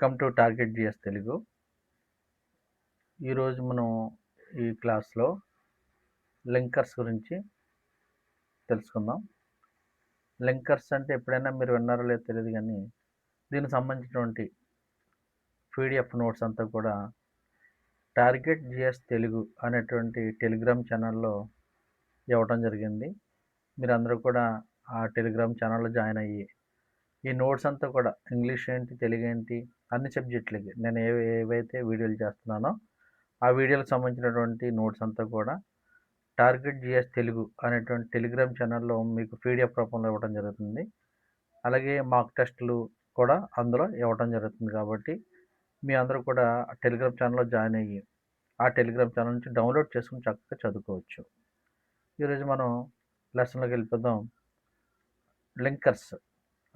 Welcome to target GS Telugu. ఈరోజు మనం ఈ క్లాస్లో లింకర్స్ గురించి తెలుసుకుందాం. లింకర్స్ అంటే ఎప్పుడైనా మీరు విన్నారో లేదో తెలియదు, కానీ దీనికి సంబంధించినటువంటి పీడిఎఫ్ నోట్స్ అంతా కూడా టార్గెట్ జిఎస్ తెలుగు అనేటువంటి టెలిగ్రామ్ ఛానల్లో ఇవ్వటం జరిగింది. మీరందరూ కూడా ఆ టెలిగ్రామ్ ఛానల్లో జాయిన్ అయ్యి ఈ నోట్స్ అంతా కూడా ఇంగ్లీష్ ఏంటి, తెలుగు ఏంటి, అన్ని సబ్జెక్టులకి నేను ఏవైతే వీడియోలు చేస్తున్నానో ఆ వీడియోలకు సంబంధించినటువంటి నోట్స్ అంతా కూడా టార్గెట్ జిఎస్ తెలుగు అనేటువంటి టెలిగ్రామ్ ఛానల్లో మీకు పీడిఎఫ్ రూపంలో ఇవ్వడం జరుగుతుంది. అలాగే మాక్ టెస్టులు కూడా అందులో ఇవ్వడం జరుగుతుంది. కాబట్టి మీ అందరూ కూడా టెలిగ్రామ్ ఛానల్లో జాయిన్ అయ్యి ఆ టెలిగ్రామ్ ఛానల్ నుంచి డౌన్లోడ్ చేసుకుని చక్కగా చదువుకోవచ్చు. ఈరోజు మనం లెసన్లోకి వెళ్ళిపోదాం. లింకర్స్.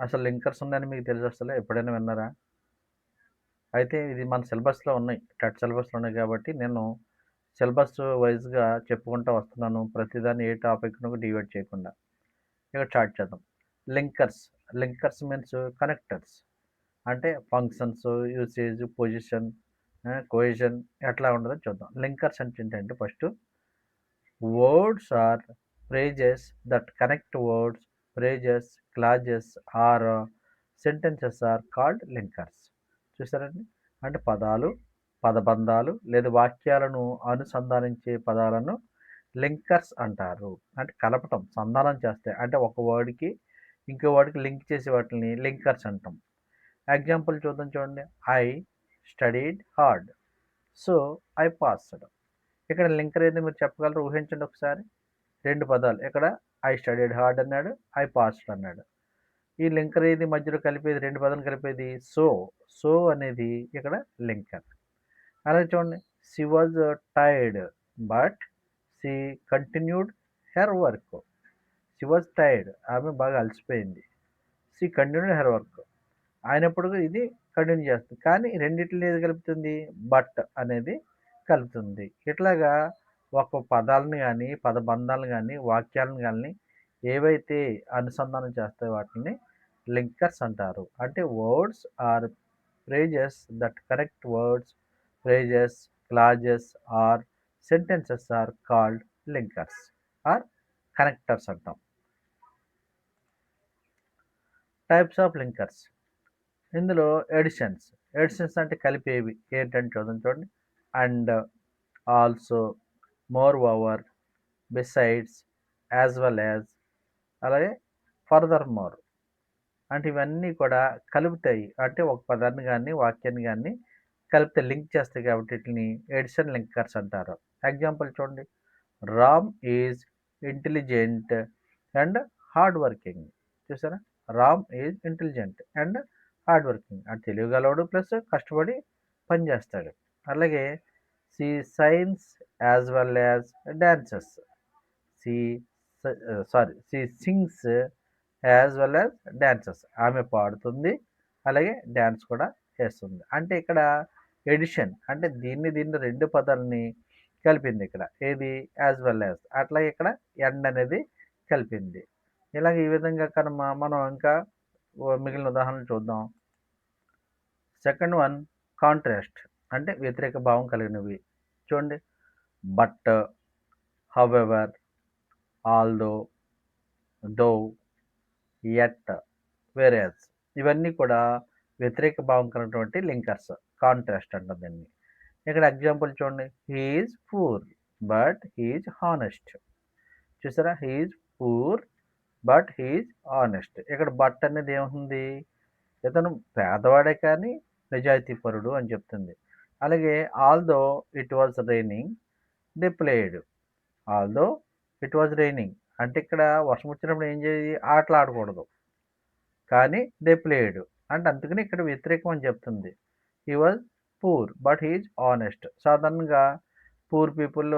అసలు లింకర్స్ ఉన్నాయని మీకు తెలుసు? అసలు ఎప్పుడైనా విన్నారా? అయితే ఇది మన సిలబస్లో ఉన్నాయి, టెట్ సిలబస్లో ఉన్నాయి. కాబట్టి నేను సిలబస్ వైజ్గా చెప్పుకుంటూ వస్తున్నాను, ప్రతిదాన్ని ఏ టాపిక్ను డివైడ్ చేయకుండా. ఇక స్టార్ట్ చేద్దాం. లింకర్స్. Linkers means connectors. అంటే ఫంక్షన్స్, యూసేజ్, పొజిషన్, కోహెజన్ ఎట్లా ఉండదో చూద్దాం. లింకర్స్ అంటే ఏంటంటే first words or phrases that connect words, phrases, clauses or sentences are called linkers. చూసారండి? అంటే పదాలు, పదబంధాలు లేదా వాక్యాలను అనుసంధానించే పదాలను లింకర్స్ అంటారు. అంటే కలపటం, సంధానం చేస్తాయి. అంటే ఒక వర్డ్కి ఇంకో వర్డ్కి లింక్ చేసే వాటిని లింకర్స్ అంటాం. ఎగ్జాంపుల్ చూద్దాం, చూడండి. I studied hard, so I passed. ఇక్కడ లింకర్ ఏదో మీరు చెప్పగలరు? ఊహించండి ఒకసారి. రెండు పదాలు, ఇక్కడ ఐ స్టడీడ్ హార్డ్ అన్నాడు, ఐ పాస్డ్ అన్నాడు. ఈ లింకర్ ఏది మధ్యలో కలిపేది, రెండు పదాలు కలిపేది? సో. సో అనేది ఇక్కడ లింకర్. అలాగే చూడండి, she was tired but she continued her work. She was tired, ఆమె బాగా అలసిపోయింది. షీ కంటిన్యూడ్ హెర్ వర్క్ అయినప్పుడు ఇది కంటిన్యూ చేస్తుంది. కానీ రెండింటిని ఏది కలుపుతుంది? బట్ అనేది కలుపుతుంది. ఇట్లాగా ఒక పదాలను కానీ, పదబంధాలను కానీ, వాక్యాలను కానీ ఏవైతే అనుసంధానం చేస్తాయో వాటిని లింకర్స్ అంటారు. అంటే words or phrases that connect words, phrases, clauses or sentences are called linkers or connectors అంటాం. Types of linkers. ఇందులో ఎడిషన్స్. ఎడిషన్స్ అంటే కలిపేవి ఏంటంటే చూడండి. And, also, moreover, besides, as well as, అలాగే ఫర్దర్ మోర్. అంటే ఇవన్నీ కూడా కలుపుతాయి. అంటే ఒక పదాన్ని కానీ, వాక్యాన్ని కానీ కలిపితే లింక్ చేస్తాయి. కాబట్టి వీటిని ఎడిషన్ లింకర్స్ అంటారు. ఎగ్జాంపుల్ చూడండి. Ram is intelligent and hard working. చూసారా? Ram is intelligent and hard working. అంటే తెలియగలవాడు ప్లస్ కష్టపడి పనిచేస్తాడు. అలాగే she sings as well as dances. She she sings as well as dances. ఆమె పాడుతుంది, అలాగే డ్యాన్స్ కూడా చేస్తుంది. అంటే ఇక్కడ ఎడిషన్ అంటే దీన్ని రెండు పదాలని కలిపింది. ఇక్కడ ఏది? As well as. అట్లాగే ఇక్కడ ఎండ్ అనేది కలిపింది. ఇలాగ ఈ విధంగా కనుక మనం ఇంకా మిగిలిన ఉదాహరణలు చూద్దాం. Second one contrast. అంటే వ్యతిరేక భావం కలిగినవి. చూడండి. But, however, although, though, yet, whereas. ఇవన్నీ కూడా వ్యతిరేక భావం కలిగినటువంటి లింకర్స్. కాంట్రాస్ట్ అంటాం దీన్ని. ఇక్కడ ఎగ్జాంపుల్ చూడండి. He's poor but he's honest. చూసారా? He's poor but he's honest. ఇక్కడ బట్ అనేది ఏముంది? ఇతను పేదవాడే కానీ నిజాయితీపరుడు అని చెప్తుంది. అలాగే although it was raining they played. Although it was raining అంటే ఇక్కడ వర్షం వచ్చినప్పుడు ఏం చేయాలి? ఆటలు ఆడకూడదు, కానీ దే ప్లేడ్ అంటే అందుకని ఇక్కడ వ్యతిరేకం అని చెప్తుంది. He was poor but he is honest. సాధారణంగా పూర్ పీపుల్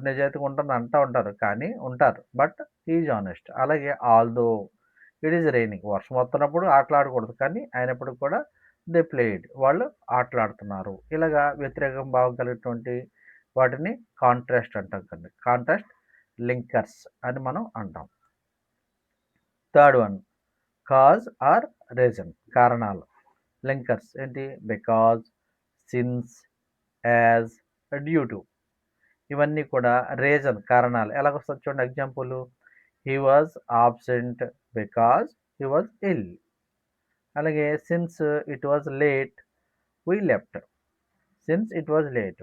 నిజాయితీగా ఉంటారని అంటూ ఉంటారు, కానీ ఉంటారు, బట్ హీఈస్ ఆనెస్ట్. అలాగే ఆల్దో ఇట్ ఈజ్ రైనింగ్, వర్షం వస్తున్నప్పుడు ఆటలు ఆడకూడదు, కానీ అయినప్పటికీ కూడా దే ప్లేడ్, వాళ్ళు ఆటలాడుతున్నారు. ఇలాగా వ్యతిరేకం భావం కలిగినటువంటి వాటిని కాంట్రాస్ట్ అంటాం. కండి కాంట్రాస్ట్ లింకర్స్ అని మనం అంటాం. Third one cause or reason. కారణాలు. లింకర్స్ ఏంటి? Because, since, as, due to. ఇవన్నీ కూడా రీజన్ కారణాలు. ఎలాగొస్తది చూడండి example. He was absent because he was ill. అలాగే since it was late we left. Since it was late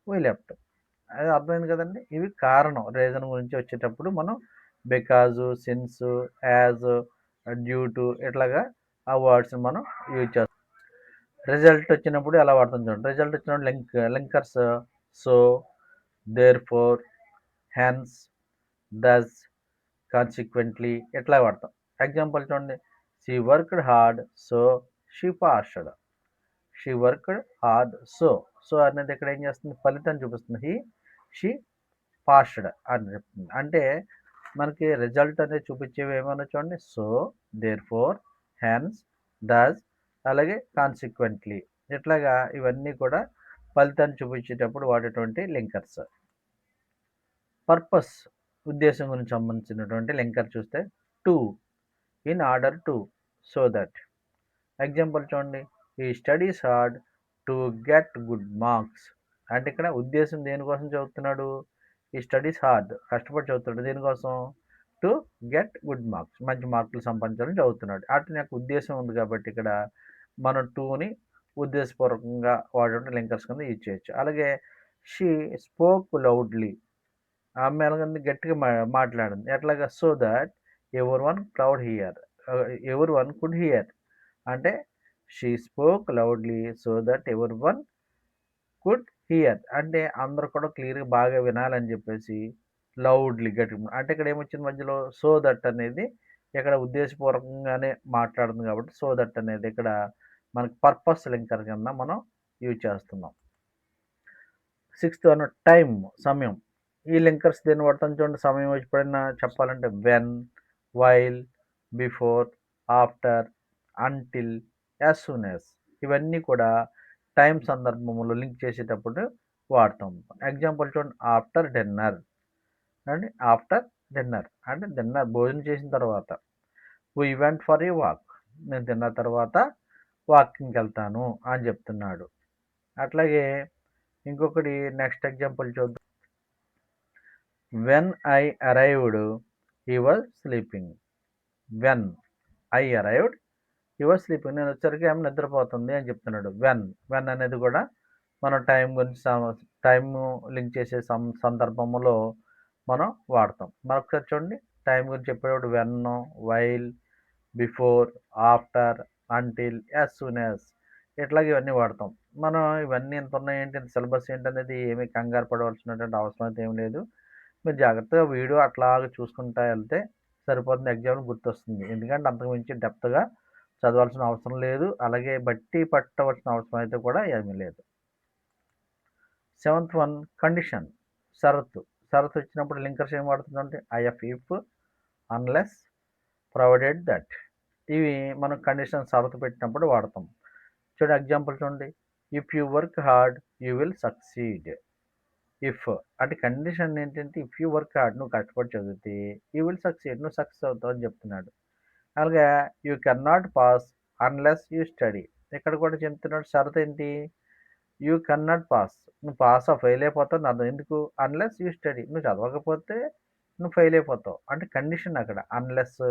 we left. అది అర్థమైంది కదండి. ఇవి కారణం రీజన్ గురించి వచ్చేటప్పుడు మనం because, since, as, due to ఇట్లాగా ఆ వర్డ్స్ని మనం యూజ్ చేస్తాం. రిజల్ట్ వచ్చినప్పుడు ఎలా వాడతాం చూడండి. రిజల్ట్ వచ్చినప్పుడు linkers so, therefore, hence, thus, consequently ఇట్లా వాడతాం. ఎగ్జాంపుల్ చూడండి. She worked hard so she passed. She worked hard so. So అనేది ఇక్కడ ఏం చేస్తుంది? ఫలితం చూపిస్తుంది. షీ పాస్డ్ అని చెప్తుంది. అంటే మనకి రిజల్ట్ అనేది చూపించేవి ఏమన్నా చూడండి. సో, దేర్ ఫోర్, హెన్స్, దస్, అలాగే కాన్సిక్వెంట్లీ ఇట్లాగా ఇవన్నీ కూడా ఫలితాన్ని చూపించేటప్పుడు వాడేటువంటి లింకర్స్. పర్పస్ ఉద్దేశం గురించి సంబంధించినటువంటి లింకర్ చూస్తే to, in order to, so that. Example చూడండి. ఈ studies hard to get good marks. అంటే ఇక్కడ ఉద్దేశం దేనికోసం చదువుతున్నాడు? ఈ స్టడీస్ హార్డ్ కష్టపడి చదువుతున్నాడు. దేనికోసం? టు గెట్ గుడ్ మార్క్స్, మంచి మార్కులు సంపాదించాలని చదువుతున్నాడు. అటు నాకు ఉద్దేశం ఉంది కాబట్టి ఇక్కడ మనం టూని ఉద్దేశపూర్వకంగా వాడే లింకర్స్ కింద యూజ్ చేయొచ్చు. అలాగే షీ స్పోక్ లౌడ్లీ. ఆమె ఎలాగంది? గట్టిగా మాట్లాడింది. ఎట్లాగా? So that everyone could hear, everyone could hear. అంటే she spoke loudly so that everyone could hear. అంటే అందరూ కూడా క్లియర్గా బాగా వినాలని చెప్పేసి లౌడ్లీ గట్టిగా. అంటే ఇక్కడ ఏమొచ్చింది మధ్యలో? సో దట్ అనేది ఇక్కడ ఉద్దేశపూర్వకంగానే మాట్లాడుతుంది కాబట్టి సో దట్ అనేది ఇక్కడ మనకి పర్పస్ లింకర్ కింద మనం యూజ్ చేస్తున్నాం. 6th వన్ టైం, సమయం. ఈ లింకర్స్ దేన్ని వాడతాం చూడండి. సమయం ఎప్పుడైనా చెప్పాలంటే when, while, before, after, until, as soon as. ఇవన్నీ కూడా టైం సందర్భంలో లింక్ చేసేటప్పుడు వాడతాం. ఎగ్జాంపుల్ చూడండి. ఆఫ్టర్ డిన్నర్ అండి. ఆఫ్టర్ డిన్నర్ అంటే డిన్నర్ భోజనం చేసిన తర్వాత. We went for a walk. నేను తిన్న తర్వాత వాకింగ్కి వెళ్తాను అని చెప్తున్నాడు. అట్లాగే ఇంకొకటి నెక్స్ట్ ఎగ్జాంపుల్ చూద్దాం. When I arrived he was sleeping. When I arrived he was sleeping. నేను వచ్చరికి ఆమె నిద్రపోతుంది అని చెప్తున్నాడు. వెన్ అనేది కూడా మనం టైం గురించి టైం లింక్ చేసే సందర్భంలో మనం వాడతాం. మరొకసారి చూడండి. టైం గురించి చెప్పేటప్పుడు when, while, before, after, until, as soon as ఇట్లాగే ఇవన్నీ వాడతాం. మనం ఇవన్నీ ఎంత ఉన్నాయి ఏంటి, సిలబస్ ఏంటనేది ఏమీ కంగారు పడవలసినటువంటి అవసరం అయితే ఏం లేదు. మీరు జాగ్రత్తగా వీడియో అట్లాగా చూసుకుంటా వెళ్తే సరిపోతుంది. ఎగ్జామ్ గుర్తొస్తుంది. ఎందుకంటే అంతకుమించి డెప్త్గా చదవాల్సిన అవసరం లేదు. అలాగే బట్టి పట్టవలసిన అవసరం అయితే కూడా ఏమీ లేదు. 7th వన్ కండిషన్, షరతు. షరతు వచ్చినప్పుడు లింకర్స్ ఏం వాడుతుందంటే I F, if, unless, provided that. ఇవి మనం కండిషన్ షరతు పెట్టినప్పుడు వాడతాం. చూడండి ఎగ్జాంపుల్ చూడండి. If you work hard you will succeed. If అంటే కండిషన్ ఏంటంటే ఇఫ్ యూ వర్క్ హార్డ్, నువ్వు కష్టపడి చదివితే యూ విల్ సక్సీడ్, నువ్వు సక్సెస్ అవుతావు అని చెప్తున్నాడు. అలాగే you can not pass unless you study. ఇక్కడ కూడా చెప్తున్నాడు షరతు ఏంటి? యూ కెన్ నాట్ పాస్, నువ్వు పాస్ ఫెయిల్ అయిపోతావు అర్థం. ఎందుకు? అన్లెస్ యూ స్టడీ, నువ్వు చదవకపోతే నువ్వు ఫెయిల్ అయిపోతావు. అంటే కండిషన్ అక్కడ అన్లెస్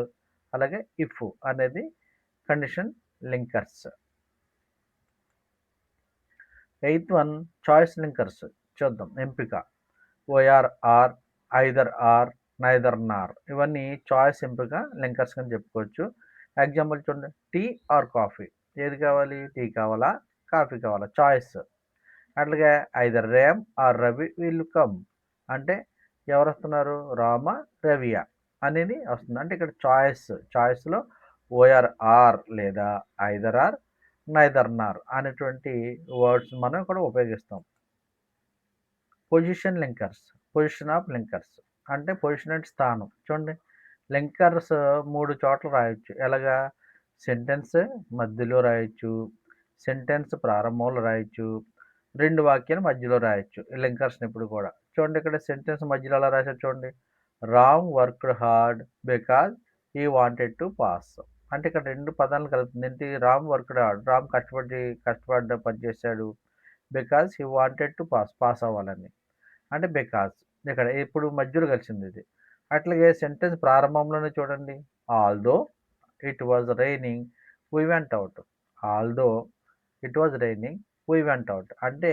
అలాగే ఇఫ్ అనేది condition linkers. 8th one choice linkers చూద్దాం. ఎంపిక. O R, or, either or, neither nor. ఇవన్నీ చాయిస్ ఎంపిక లింకర్స్ అని చెప్పుకోవచ్చు. ఎగ్జాంపుల్ చూడండి. Tea or coffee. ఏది కావాలి? టీ కావాలా, కాఫీ కావాలా? చాయిస్. అట్లాగే either Ram or Ravi will come. అంటే ఎవరు వస్తున్నారు? రామ, రవియా అనేది వస్తుంది. అంటే ఇక్కడ చాయిస్లో ఓఆర్, ఆర్ లేదా ఐదర్ ఆర్, నైదర్ నార్ అనేటువంటి వర్డ్స్ మనం ఇక్కడ ఉపయోగిస్తాం. Position linkers, position of linkers అంటే పొజిషన్ అంటే స్థానం. చూడండి లింకర్స్ 3 చోట్ల రాయొచ్చు. ఎలాగా? సెంటెన్స్ మధ్యలో రాయొచ్చు, సెంటెన్స్ ప్రారంభంలో రాయొచ్చు, 2 వాక్యాల మధ్యలో రాయొచ్చు లింకర్స్ని ఇప్పుడు కూడా. చూడండి ఇక్కడ సెంటెన్స్ మధ్యలో అలా రాశారు చూడండి. Ram worked hard because he wanted to pass. అంటే ఇక్కడ 2 పదాలను కలుపుతుంది. ఏంటి? Ram worked hard. రామ్ కష్టపడ్డ పని చేశాడు. Because he wanted to pass అవ్వాలని. అంటే బికాజ్ ఇక్కడ ఇప్పుడు మధ్యలో కలిసింది ఇది. అట్లాగే సెంటెన్స్ ప్రారంభంలోనే చూడండి. Although it was raining we went out. Although it was raining we went out. అంటే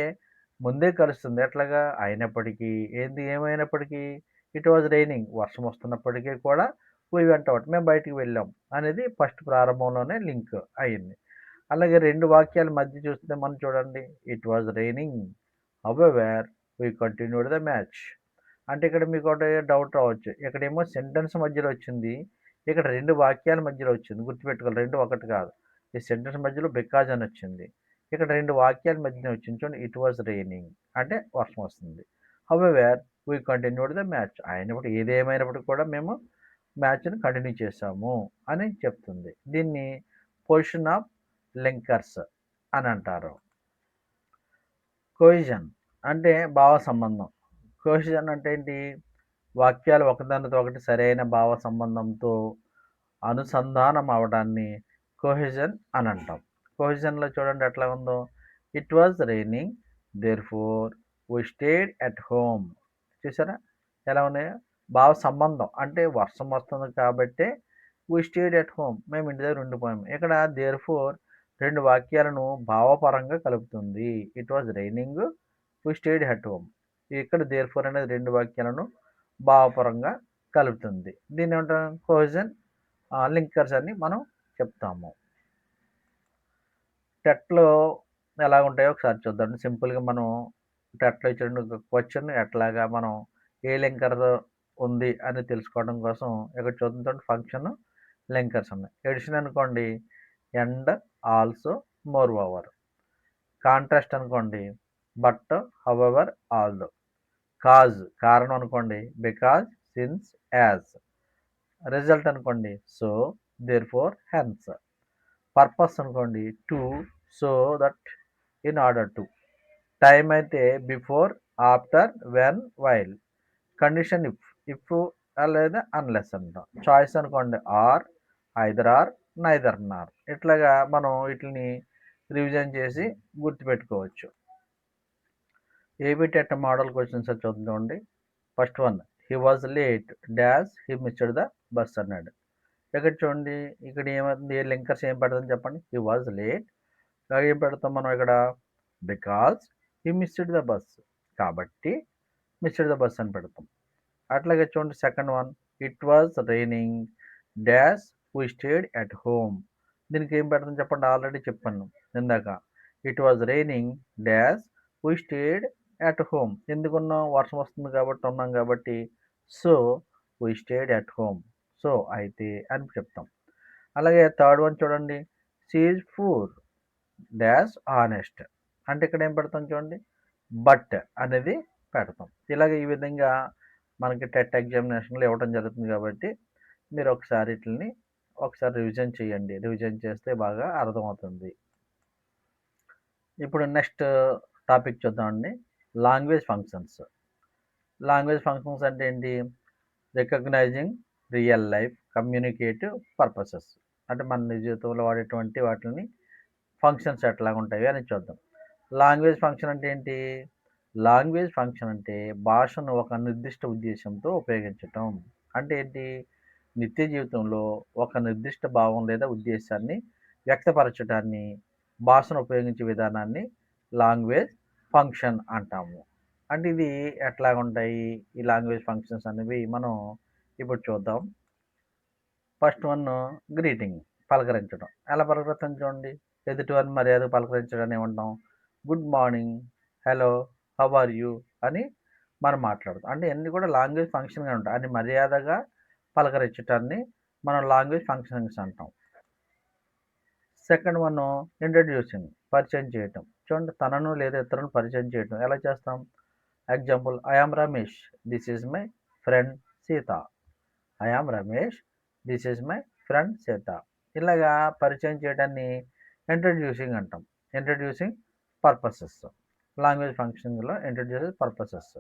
ముందే కలుస్తుంది. ఎట్లాగా? అయినప్పటికీ ఏమైనప్పటికీ ఇట్ వాజ్ రైనింగ్ వర్షం వస్తున్నప్పటికీ కూడా వీ వెంట్ అవుట్ మేము బయటికి వెళ్ళాం అనేది ఫస్ట్ ప్రారంభంలోనే లింక్ అయింది. అలాగే 2 వాక్యాల మధ్య చూస్తే మనం చూడండి. It was raining however we continued the match. అంటే ఇక్కడ మీకు ఒకటి డౌట్ రావచ్చు. ఇక్కడేమో సెంటెన్స్ మధ్యలో వచ్చింది. ఇక్కడ 2 వాక్యాల మధ్యలో వచ్చింది. గుర్తుపెట్టుకోవాలి. 2 ఒకటి కాదు. ఈ సెంటెన్స్ మధ్యలో బికాజ్ అని వచ్చింది. ఇక్కడ 2 వాక్యాల మధ్యన వచ్చింది చూడండి. ఇట్ వాజ్ రైనింగ్ అంటే వర్షం వస్తుంది. However we continued the match. అయినప్పుడు ఏదేమైనప్పటికీ కూడా మేము మ్యాచ్‌ని కంటిన్యూ చేశాము అని చెప్తుంది. దీన్ని పొజిషన్ ఆఫ్ లింకర్స్ అని అంటారు. కొయిజన్ అంటే భావ సంబంధం. కొయిజన్ అంటే ఏంటి? వాక్యాలు ఒకదానితో ఒకటి సరైన భావ సంబంధంతో అనుసంధానం అవడాన్ని కొహెజన్ అని అంటాం. కొహెజన్లో చూడండి ఎట్లా ఉందో. It was raining therefore we stayed at home. చూసారా ఎలా ఉన్నాయో? భావ సంబంధం అంటే వర్షం వస్తుంది కాబట్టే వీ స్టేడ్ ఎట్ హోమ్ మేము ఇంటి దగ్గర ఉండిపోయాము. ఇక్కడ దేర్ఫోర్ 2 వాక్యాలను భావపరంగా కలుపుతుంది. It was raining we stayed at home. ఇక్కడ దేర్ఫోర్ అనేది 2 వాక్యాలను భావపరంగా కలుపుతుంది. దీన్ని ఏమంటాం? కొహెజన్ లింకర్స్ అని మనం చెప్తాము. టెట్లో ఎలా ఉంటాయో ఒకసారి చూద్దాం. సింపుల్గా మనం టెట్లో ఇచ్చిన క్వశ్చన్ ఎట్లాగా మనం ఏ లింకర్ ఉంది అని తెలుసుకోవడం కోసం ఇక్కడ చూద్దాం. ఫంక్షన్ లింకర్స్ ఉన్నాయి. ఎడిషన్ అనుకోండి and, also, moreover. Contrast అనుకోండి బట్, హౌఎవర్, ఆల్దో. కాజ్ కారణం అనుకోండి బికాజ్, సిన్స్, యాజ్. రిజల్ట్ అనుకోండి సో, దేర్ఫోర్, హెన్స్. పర్పస్ అనుకోండి to, so that, in order to. Time అయితే before, after, when, while. Condition if లేదా unless అంటాం. Choice అనుకోండి or, either or, neither nor. ఇట్లాగా మనం వీటిని రివిజన్ చేసి గుర్తుపెట్టుకోవచ్చు. ఏబీ టెట్ మోడల్ క్వశ్చన్స్ చూద్దామండి. First one, he was late dash he missed the bus అన్నాడు. ఇక్కడ చూడండి ఇక్కడ ఏమవుతుంది? ఏ లింకర్స్ ఏం పెడతాం చెప్పండి. హీ వాజ్ లేట్ ఏం పెడతాం మనం ఇక్కడ? Because he missed the bus కాబట్టి మిస్డ్ ద బస్ అని పెడతాం. అట్లాగే చూడండి second one, it was raining dash we stayed at home. దీనికి ఏం పెడతాం చెప్పండి? ఆల్రెడీ చెప్పాను ఇందాక. It was raining dash we stayed at home. ఎందుకున్నాం? వర్షం వస్తుంది కాబట్టి ఉన్నాం కాబట్టి. So we stayed at home. So అయితే అని చెప్తాం. అలాగే థర్డ్ వన్ చూడండి, she is poor dash honest. అంటే ఇక్కడ ఏం పెడతాం చూడండి? బట్ అనేది పెడతాం. ఇలాగ ఈ విధంగా మనకి టెట్ ఎగ్జామినేషన్లో ఇవ్వడం జరుగుతుంది కాబట్టి మీరు ఒకసారి వీటిని ఒకసారి రివిజన్ చేయండి. రివిజన్ చేస్తే బాగా అర్థమవుతుంది. ఇప్పుడు నెక్స్ట్ టాపిక్ చూద్దామండి. Language functions. లాంగ్వేజ్ ఫంక్షన్స్ అంటే ఏంటి? Recognising real life communicative purposes. అంటే మన నిజ జీవితంలో వాడేటువంటి వాటిని ఫంక్షన్స్ ఎట్లా ఉంటాయి అని చూద్దాం. లాంగ్వేజ్ ఫంక్షన్ అంటే ఏంటి? లాంగ్వేజ్ ఫంక్షన్ అంటే భాషను ఒక నిర్దిష్ట ఉద్దేశంతో ఉపయోగించటం. అంటే ఏంటి? నిత్య జీవితంలో ఒక నిర్దిష్ట భావం లేదా ఉద్దేశాన్ని వ్యక్తపరచడాన్ని భాషను ఉపయోగించే విధానాన్ని లాంగ్వేజ్ ఫంక్షన్ అంటాము. అంటే ఇది ఎట్లా ఉంటాయి ఈ లాంగ్వేజ్ ఫంక్షన్స్ అనేవి మనం ఇప్పుడు చూద్దాం. ఫస్ట్ వన్ గ్రీటింగ్, పలకరించడం. ఎలా పలకరిస్తాం చూడండి. ఎదుటివారిని మర్యాద పలకరించడాన్ని ఏమంటాం? Good morning, hello, how are you అని మనం మాట్లాడతాం. అంటే అన్నీ కూడా లాంగ్వేజ్ ఫంక్షన్గా ఉంటాయి. అని మర్యాదగా పలకరించడాన్ని మనం లాంగ్వేజ్ ఫంక్షన్స్ అంటాం. సెకండ్ వన్ ఇంట్రడ్యూసింగ్, పరిచయం చేయటం. చూడండి తనను లేదా ఇతరులను పరిచయం చేయటం ఎలా చేస్తాం? Example, I am Ramesh, this is my friend Sita. I am Ramesh, this is my friend Sita. ఇలాగా పరిచయం చేయడాన్ని ఇంట్రడ్యూసింగ్ అంటాం. ఇంట్రడ్యూసింగ్ పర్పసెస్, లాంగ్వేజ్ ఫంక్షన్లో ఇంట్రడ్యూసింగ్ పర్పసెస్.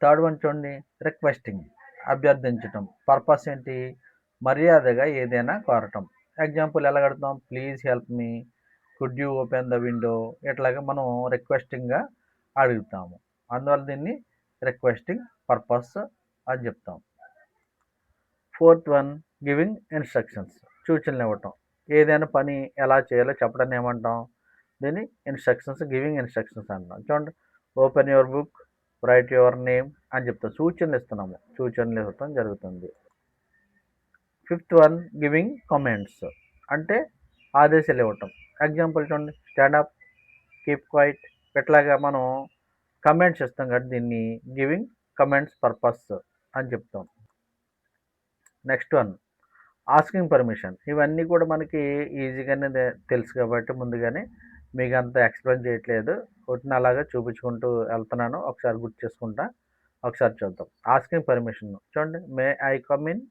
థర్డ్ వన్ చూడండి, రిక్వెస్టింగ్, అభ్యర్థించటం. పర్పస్ ఏంటి? మర్యాదగా ఏదైనా కోరటం. ఎగ్జాంపుల్ ఎలా కడతాం? Please help me, could you open the window, ఇట్లాగా మనం రిక్వెస్టింగ్గా అడుగుతాము. అందువల్ల దీన్ని రిక్వెస్టింగ్ పర్పస్ అని చెప్తాం. ఫోర్త్ వన్, గివింగ్ ఇన్స్ట్రక్షన్స్, సూచనలు ఇవ్వటం. ఏదైనా పని ఎలా చేయాలో చెప్పడాన్ని ఏమంటాం? దీన్ని ఇన్స్ట్రక్షన్స్, గివింగ్ ఇన్స్ట్రక్షన్స్ అంటాం. చూడండి, open your book, right your name అని చెప్తాం. సూచనలు ఇస్తున్నాము, సూచనలు ఇవ్వటం జరుగుతుంది. ఫిఫ్త్ వన్, గివింగ్ కమెంట్స్, అంటే ఆదేశాలు ఇవ్వటం. ఎగ్జాంపుల్ చూడండి, స్టాండప్, కీప్ క్వైట్, ఇట్లాగా మనం కమెంట్స్ ఇస్తాం కాబట్టి దీన్ని గివింగ్ కమెంట్స్ పర్పస్ అని చెప్తాం. Next one, asking permission. ఇవన్నీ కూడా మనకి ఈజీగానే తెలుసు కాబట్టి ముందుగానే మీకు అంత ఎక్స్ప్లెయిన్ చేయట్లేదు, ఒకటిని అలాగా చూపించుకుంటూ వెళ్తున్నాను. ఒకసారి గుర్తు చేసుకుంటా, ఒకసారి చూద్దాం. ఆస్కింగ్ పర్మిషన్ చూడండి, may I come in,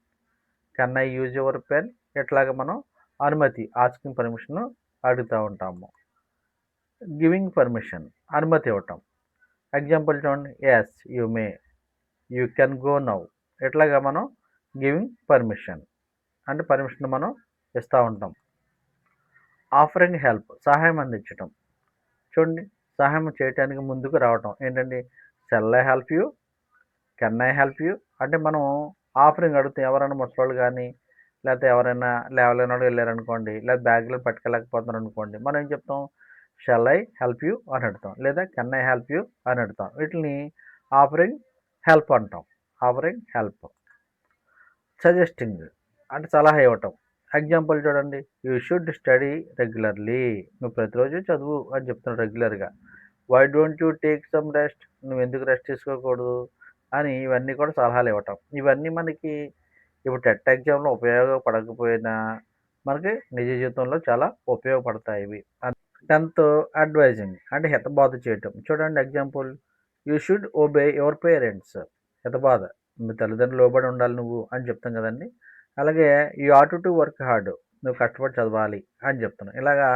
can I use your pen, ఇట్లాగా మనం అనుమతి, ఆస్కింగ్ పర్మిషన్ అడుగుతూ ఉంటాము. గివింగ్ పర్మిషన్, అనుమతి ఇవ్వటం. ఎగ్జాంపుల్ చూడండి, yes you may, you can go now, ఇట్లాగా మనం గివింగ్ పర్మిషన్ అంటే పర్మిషన్ మనం ఇస్తూ ఉంటాం. ఆఫరింగ్ హెల్ప్, సహాయం అందించటం. చూడండి, సహాయం చేయటానికి ముందుకు రావటం ఏంటండి? Shall I help you, can I help you, అంటే మనం ఆఫరింగ్ అడుగుతాం. ఎవరైనా ముసలోళ్ళు కానీ లేకపోతే ఎవరైనా లేవలేని వాళ్ళు వెళ్ళారనుకోండి, లేదా బ్యాగ్లో పట్టుకెళ్ళకపోతున్నారు అనుకోండి, మనం ఏం చెప్తాం? షల్ ఐ హెల్ప్ యూ అని అడుగుతాం, లేదా కెన్ ఐ హెల్ప్ యూ అని అడుగుతాం. వీటిని ఆఫరింగ్ హెల్ప్ అంటాం. Offering help. సజెస్టింగ్ అంటే సలహా ఇవ్వటం. ఎగ్జాంపుల్ చూడండి, యూ షుడ్ స్టడీ రెగ్యులర్లీ, నువ్వు ప్రతిరోజు చదువు అని చెప్తున్నాడు రెగ్యులర్గా. Why don't you take some rest, నువ్వు ఎందుకు రెస్ట్ తీసుకోకూడదు అని ఇవన్నీ కూడా సలహాలు ఇవ్వటం. ఇవన్నీ మనకి ఇప్పుడు టెట్ ఎగ్జామ్లో ఉపయోగపడకపోయినా మనకి నిజ జీవితంలో చాలా ఉపయోగపడతాయి ఇవి. 10th, అడ్వైజింగ్ అంటే హితబాధ చేయటం. చూడండి example, you should obey your parents, హితబాధ, మీ తల్లిదండ్రులు లోబడి ఉండాలి నువ్వు అని చెప్తాం కదండి. అలాగే you ought to work hard, నువ్వు కష్టపడి చదవాలి అని చెప్తున్నాం. ఇలాగా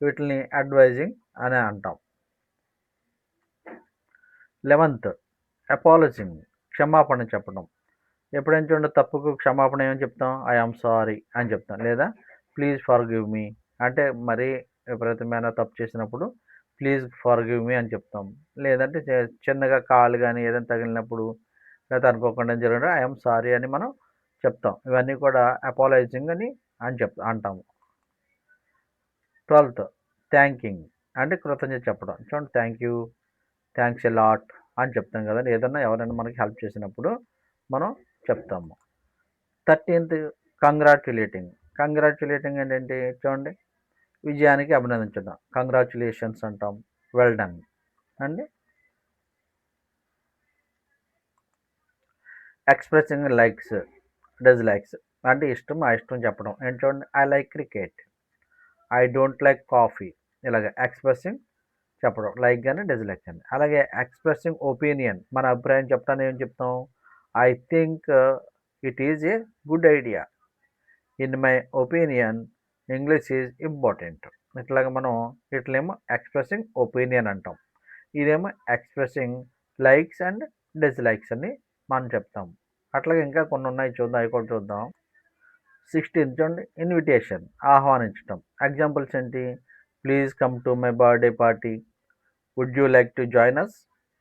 వీటిని అడ్వైజింగ్ అని అంటాం. 11th, అపాలజింగ్, క్షమాపణ చెప్పడం. ఎప్పుడైనా చూడండి, తప్పుకు క్షమాపణ ఏమని చెప్తాం? ఐ ఆమ్ సారీ అని చెప్తాం, లేదా ప్లీజ్ ఫర్ గివ్ మీ, అంటే మరీ విపరీతమైన తప్పు చేసినప్పుడు ప్లీజ్ ఫర్ గివ్ మీ అని చెప్తాం. లేదంటే చిన్నగా కాలు కానీ ఏదైనా తగిలినప్పుడు లేదా అనుకోకుండా జరిగిన ఐఎమ్ సారీ అని మనం చెప్తాం. ఇవన్నీ కూడా అపాలైజింగ్ అని అంటాము. 12th, థ్యాంకింగ్ అంటే కృతజ్ఞత చెప్పడం. చూడండి, thank you, thanks a lot అని చెప్తాం కదండి. ఏదన్నా ఎవరైనా మనకి హెల్ప్ చేసినప్పుడు మనం చెప్తాము. 13th, కంగ్రాచ్యులేటింగ్. కంగ్రాచ్యులేటింగ్ ఏంటంటే చూడండి, విజయానికి అభినందించడం, కంగ్రాచ్యులేషన్స్ అంటాం, వెల్ డన్ అండి. ఎక్స్ప్రెసింగ్ లైక్స్, డిస్లైక్స్ అంటే ఇష్టం ఇష్టం చెప్పడం. ఏంటి చూడండి, I like cricket, I don't like coffee, ఇలాగ ఎక్స్ప్రెసింగ్ చెప్పడం, లైక్ కానీ డిస్లైక్ కానీ. అలాగే ఎక్స్ప్రెసింగ్ ఒపీనియన్, మన అభిప్రాయం చెప్పడానికి ఏం చెప్తాం? I think it is a good idea, in my opinion English is important. ఇట్లాగ మనం ఇట్లేమో ఎక్స్ప్రెసింగ్ ఒపీనియన్ అంటాం. ఇదేమో ఎక్స్ప్రెసింగ్ లైక్స్ అండ్ డిస్లైక్స్ అని మనం చెప్తాం. అట్లాగే ఇంకా కొన్ని ఉన్నాయి, చూద్దాం, అవి కూడా చూద్దాం. 16th చూడండి, ఇన్విటేషన్, ఆహ్వానించడం. ఎగ్జాంపుల్స్ ఏంటి? Please come to my birthday party, would you like to join us,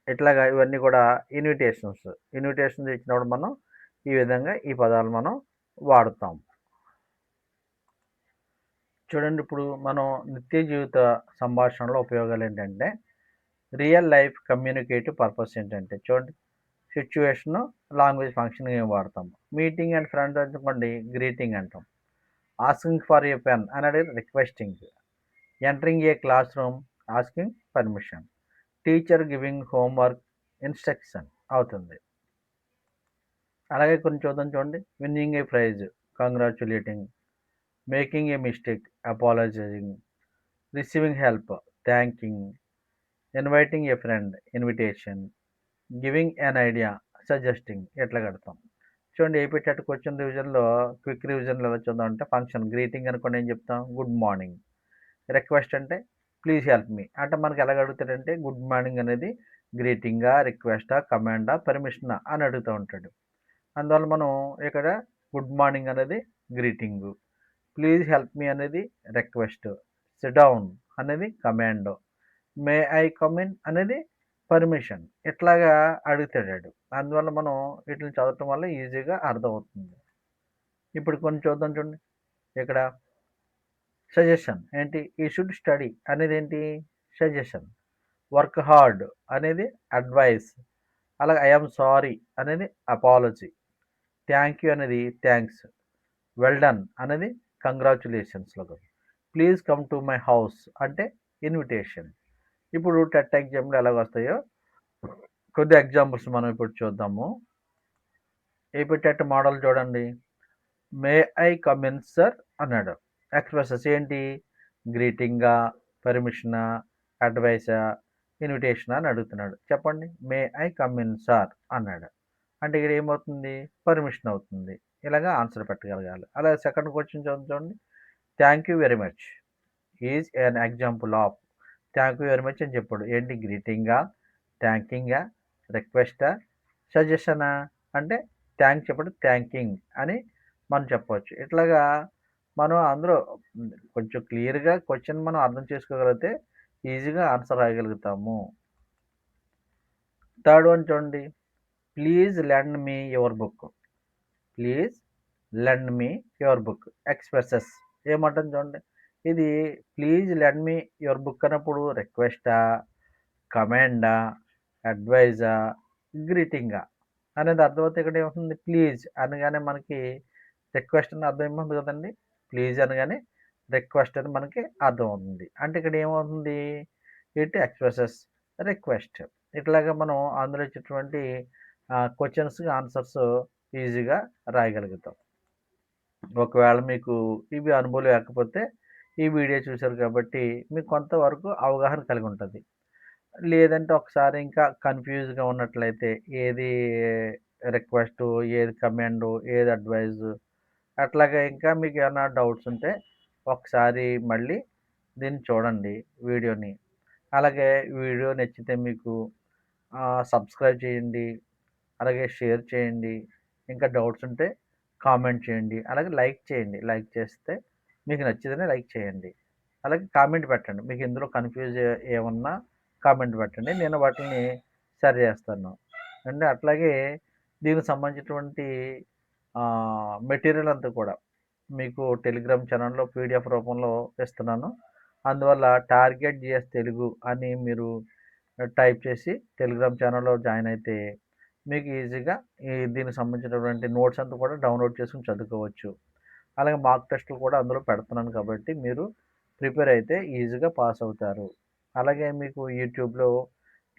ఇట్లాగా ఇవన్నీ కూడా ఇన్విటేషన్స్. ఇన్విటేషన్స్ ఇచ్చినప్పుడు మనం ఈ విధంగా ఈ పదాలు మనం వాడుతాం. చూడండి, ఇప్పుడు మనం నిత్య జీవిత సంభాషణలో ఉపయోగాలు ఏంటంటే, రియల్ లైఫ్ కమ్యూనికేటివ్ పర్పస్ ఏంటంటే చూడండి, సిచ్యువేషన్ లాంగ్వేజ్ ఫంక్షన్ ఏం వాడతాం. మీటింగ్ అండ్ ఫ్రెండ్స్ అనుకోండి, గ్రీటింగ్ అంటాం. ఆస్కింగ్ ఫర్ ఏ పెన్ అనేది requesting. Entering a class room, asking permission. Teacher giving homework, instruction అవుతుంది. అలాగే కొన్ని చూద్దాం చూడండి, winning a prize, congratulating. Making a mistake, apologising. Receiving help, thanking. Inviting a friend, invitation. Giving an idea, suggesting. ఎట్లా కడతాం చూడండి. AP TET question రివిజన్లో quick రివిజన్లో ఎలా చూద్దాం అంటే, ఫంక్షన్ గ్రీటింగ్ అనుకోండి ఏం చెప్తాం? Good morning. రిక్వెస్ట్ అంటే ప్లీజ్ హెల్ప్ మీ, అంటే మనకి ఎలా అడుగుతాడంటే గుడ్ మార్నింగ్ అనేది గ్రీటింగా, రిక్వెస్టా, కమాండా, పర్మిషనా అని అడుగుతూ ఉంటాడు. అందువల్ల మనం ఇక్కడ గుడ్ మార్నింగ్ అనేది గ్రీటింగు. ప్లీజ్ హెల్ప్ మీ అనేది రిక్వెస్ట్. సిట్ డౌన్ అనేది command. May I come in అనేది పర్మిషన్. ఇట్లాగా అడుగుతాడాడు. అందువల్ల మనం వీటిని చదవటం వల్ల ఈజీగా అర్థమవుతుంది. ఇప్పుడు కొన్ని చూద్దాం చూడండి. ఇక్కడ సజెషన్ ఏంటి? ఈ షుడ్ స్టడీ అనేది ఏంటి? సజెషన్. వర్క్ హార్డ్ అనేది అడ్వైస్. అలాగే ఐ యామ్ సారీ అనేది అపాలజీ. థ్యాంక్ యూ అనేది థ్యాంక్స్. వెల్ డన్ అనేది కంగ్రాచులేషన్స్‌లో. Please come to my house అంటే ఇన్విటేషన్. ఇప్పుడు టెట్ ఎగ్జామ్‌లో ఎలాగొస్తాయో కొద్ది ఎగ్జాంపుల్స్ మనం ఇప్పుడు చూద్దాము. ఏపీ టెట్ మోడల్ చూడండి. May I come in sir అన్నాడు. ఎక్స్‌ప్రెషన్స్ ఏంటి? గ్రీటింగా, పర్మిషనా, అడ్వైసా, ఇన్విటేషనా అని అడుగుతున్నాడు. చెప్పండి. May I come in sir అన్నాడు. అంటే ఇక్కడ ఏమవుతుంది? పర్మిషన్ అవుతుంది. ఇలాగా ఆన్సర్ పెట్టగలగాలి. అలాగే సెకండ్ క్వెషన్ చూడండి. Thank you very much is an example of. Thank you very much అని చెప్పాడు. ఏంటి? గ్రీటింగా, థ్యాంకింగా, రిక్వెస్టా, సజెషనా? అంటే థ్యాంక్స్ చెప్పడు థ్యాంకింగ్ అని మనం చెప్పవచ్చు. ఇట్లాగా మనం అందులో కొంచెం క్లియర్‌గా క్వెషన్ మనం అర్థం చేసుకోగలిగితే ఈజీగా ఆన్సర్ రాయగలుగుతాము. థర్డ్ వన్ చూడండి. Please lend me your book. Please lend me your book. Expresses ఏమంటుంది చూడండి. ఇది please lend me your book అన్నప్పుడు రిక్వెస్టా, కమాండా, అడ్వైజా, గ్రీటింగా అనేది అర్థమైతే ఇక్కడ ఏమవుతుంది? ప్లీజ్ అనగానే మనకి రిక్వెస్ట్ అని అర్థం ఏమవుతుంది కదండీ! ప్లీజ్ అనగానే రిక్వెస్ట్ అని మనకి అర్థమవుతుంది. అంటే ఇక్కడ ఏమవుతుంది? It expresses request. ఇట్లాగా మనం అందులో ఇచ్చేటువంటి క్వెషన్స్‌కి ఆన్సర్స్ ఈజీగా రాయగలుగుతాం. ఒకవేళ మీకు ఇవి అనుభవం లేకపోతే ఈ వీడియో చూసారు కాబట్టి మీకు కొంతవరకు అవగాహన కలిగి ఉంటుంది. లేదంటే ఒకసారి ఇంకా కన్‌ఫ్యూజ్‌గా ఉన్నట్లయితే ఏది రిక్వెస్టు, ఏది కమాండు, ఏది అడ్వైజు అట్లాగా ఇంకా మీకు ఏమన్నా డౌట్స్ ఉంటే ఒకసారి మళ్ళీ దీన్ని చూడండి వీడియోని. అలాగే వీడియో నచ్చితే మీకు సబ్స్క్రైబ్ చేయండి. అలాగే షేర్ చేయండి. ఇంకా డౌట్స్ ఉంటే కామెంట్ చేయండి. అలాగే లైక్ చేయండి. లైక్ చేస్తే మీకు నచ్చితేనే లైక్ చేయండి. అలాగే కామెంట్ పెట్టండి. మీకు ఇందులో కన్‌ఫ్యూజ్ ఏమన్నా కామెంట్ పెట్టండి. నేను వాటిని సరి చేస్తాను. అంటే అట్లాగే దీనికి సంబంధించినటువంటి మెటీరియల్ అంతా కూడా మీకు టెలిగ్రామ్ ఛానల్‌లో పీడిఎఫ్ రూపంలో ఇస్తున్నాను. అందువల్ల టార్గెట్ జీఎస్ తెలుగు అని మీరు టైప్ చేసి టెలిగ్రామ్ ఛానల్‌లో జాయిన్ అయితే మీకు ఈజీగా దీనికి సంబంధించినటువంటి నోట్స్ అంతా కూడా డౌన్లోడ్ చేసుకొని చదువుకోవచ్చు. అలాగే మాక్ టెస్టులు కూడా అందులో పెడుతున్నాను కాబట్టి మీరు ప్రిపేర్ అయితే ఈజీగా పాస్ అవుతారు. అలాగే మీకు యూట్యూబ్‌లో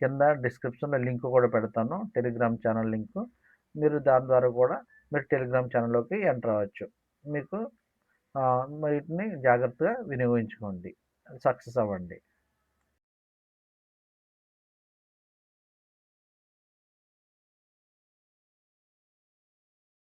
కింద డిస్క్రిప్షన్‌లో లింక్ కూడా పెడతాను. Telegram channel link. మీరు దాని ద్వారా కూడా మీరు టెలిగ్రామ్ ఛానల్‌లోకి ఎంటర్ అవ్వచ్చు. మీకు వీటిని జాగ్రత్తగా వినియోగించుకోండి. సక్సెస్ అవ్వండి.